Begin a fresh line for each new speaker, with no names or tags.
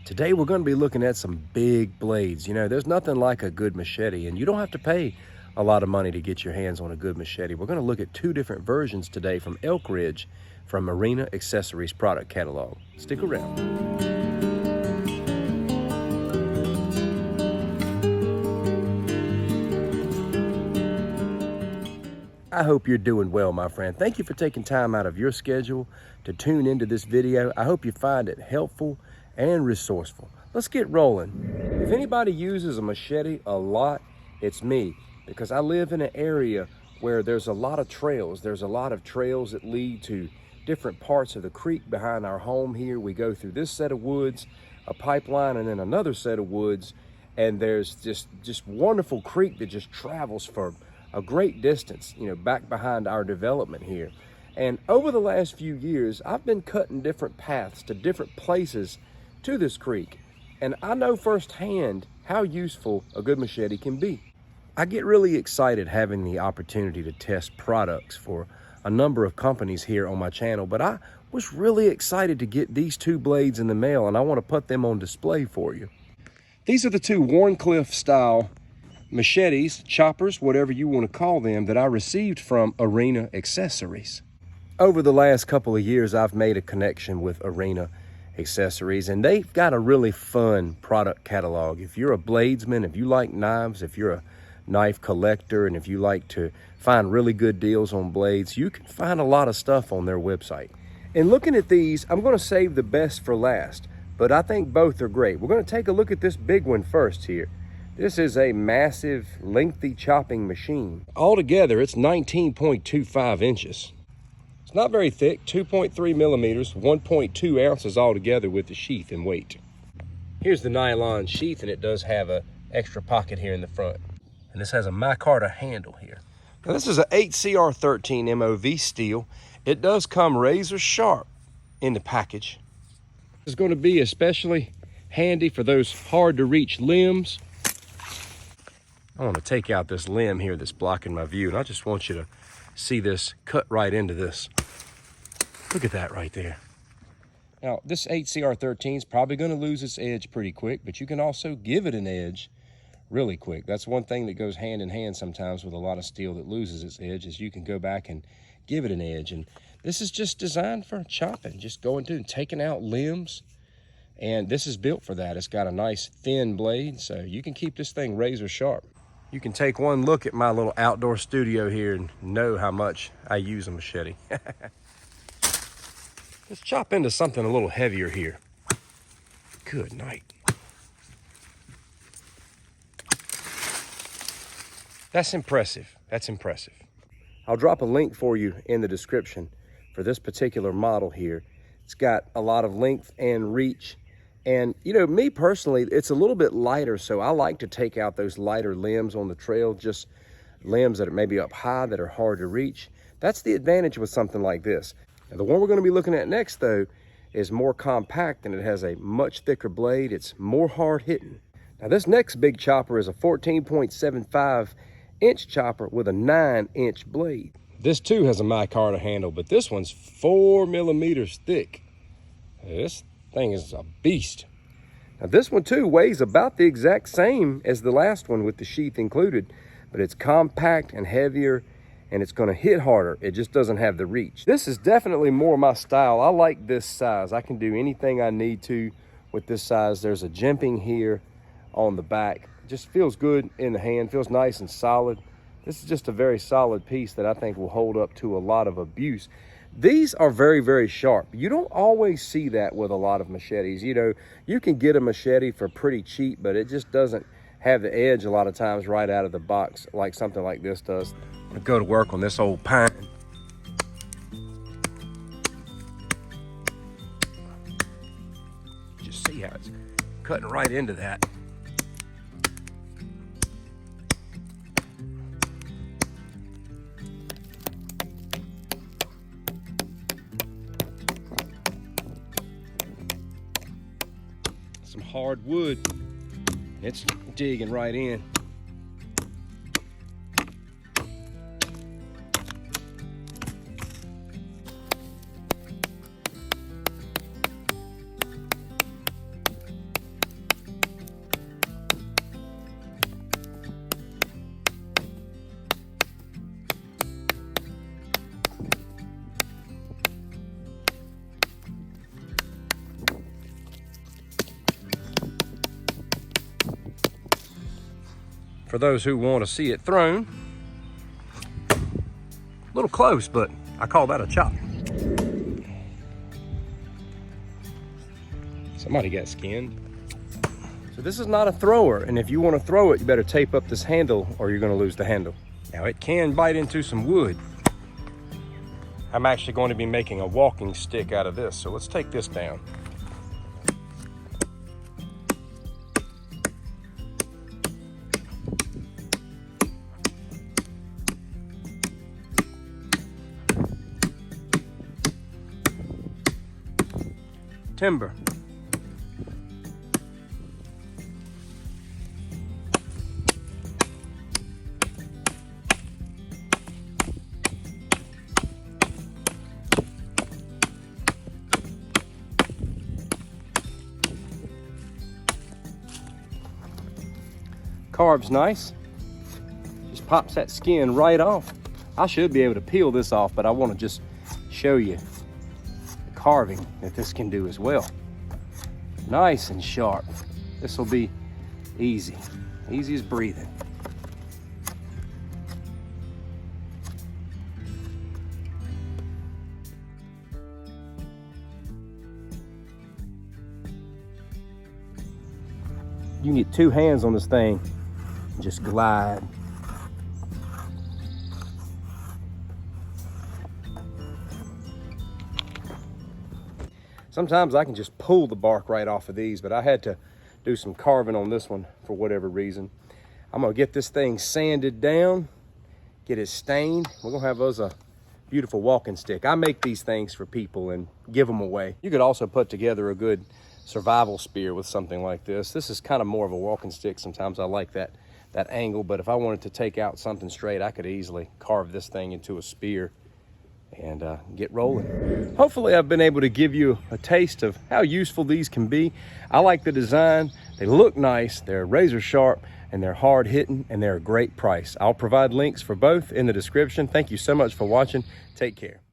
Today we're going to be looking at some big blades. You know, there's nothing like a good machete, and you don't have to pay a lot of money to get your hands on a good machete. We're going to look at two different versions today from Elk Ridge from Arena Accessories product catalog. Stick around. I hope you're doing well, my friend. Thank you for taking time out of your schedule to tune into this video. I hope you find it helpful and resourceful. Let's get rolling. If anybody uses a machete a lot, it's me, because I live in an area where there's a lot of trails. There's a lot of trails that lead to different parts of the creek behind our home here. We go through this set of woods, a pipeline, and then another set of woods, and there's just wonderful creek that just travels for a great distance, you know, back behind our development here. And over the last few years, I've been cutting different paths to different places to this creek. And I know firsthand how useful a good machete can be. I get really excited having the opportunity to test products for a number of companies here on my channel, but I was really excited to get these two blades in the mail, and I want to put them on display for you. These are the two Warncliffe style machetes, choppers, whatever you want to call them, that I received from Arena Accessories. Over the last couple of years, I've made a connection with Arena Accessories, and they've got a really fun product catalog. If you're a bladesman, if you like knives, if you're a knife collector, and if you like to find really good deals on blades, you can find a lot of stuff on their website. And looking at these, I'm going to save the best for last, but I think both are great. We're going to take a look at this big one first here. This is a massive, lengthy chopping machine. Altogether, it's 19.25 inches. It's not very thick, 2.3 millimeters, 1.2 ounces altogether with the sheath and weight. Here's the nylon sheath, and it does have an extra pocket here in the front. And this has a micarta handle here. Now, this is an 8CR13 MOV steel. It does come razor sharp in the package. This is going to be especially handy for those hard to reach limbs. I want to take out this limb here that's blocking my view, and I just want you to see this cut right into this. Look at that right there. Now, this 8CR13 is probably going to lose its edge pretty quick, but you can also give it an edge really quick. That's one thing that goes hand in hand sometimes with a lot of steel that loses its edge, is you can go back and give it an edge. And this is just designed for chopping, just going through and taking out limbs. And this is built for that. It's got a nice thin blade, so you can keep this thing razor sharp. You can take one look at my little outdoor studio here and know how much I use a machete. Let's chop into something a little heavier here. Good night. That's impressive. That's impressive. I'll drop a link for you in the description for this particular model here. It's got a lot of length and reach. And, you know, me personally, it's a little bit lighter, so I like to take out those lighter limbs on the trail, just limbs that are maybe up high that are hard to reach. That's the advantage with something like this. Now, the one we're going to be looking at next, though, is more compact, and it has a much thicker blade. It's more hard-hitting. Now, this next big chopper is a 14.75-inch chopper with a 9-inch blade. This, too, has a micarta handle, but this one's 4 millimeters thick. This thing is a beast. Now, this one too weighs about the exact same as the last one with the sheath included, but it's compact and heavier, and it's going to hit harder. It just doesn't have the reach. This is definitely more my style. I like this size. I can do anything I need to with this size. There's a jimping here on the back. It just feels good in the hand, feels nice and solid. This is just a very solid piece that I think will hold up to a lot of abuse. These are very, very sharp. You don't always see that with a lot of machetes. You know, you can get a machete for pretty cheap, but it just doesn't have the edge a lot of times right out of the box like something like this does. I'm gonna go to work on this old pine. Just see how it's cutting right into that. Some hard wood. It's digging right in. for those who want to see it thrown. A little close, but I call that a chop. Somebody got skinned. So this is not a thrower, and if you want to throw it, you better tape up this handle or you're going to lose the handle. Now it can bite into some wood. I'm actually going to be making a walking stick out of this, so let's take this down. Timber. Carves nice. Just pops that skin right off. I should be able to peel this off, but I want to just show you the carving that this can do as well. Nice and sharp. This will be easy. Easy as breathing. You can get two hands on this thing and just glide. Sometimes I can just pull the bark right off of these, but I had to do some carving on this one for whatever reason. I'm gonna get this thing sanded down, get it stained. We're gonna have us a beautiful walking stick. I make these things for people and give them away. You could also put together a good survival spear with something like this. This is kind of more of a walking stick. Sometimes I like that angle, but if I wanted to take out something straight, I could easily carve this thing into a spear and get rolling. Hopefully I've been able to give you a taste of how useful these can be. I like the design. They look nice, they're razor sharp, and they're hard hitting, and they're a great price. I'll provide links for both in the description. Thank you so much for watching. Take care.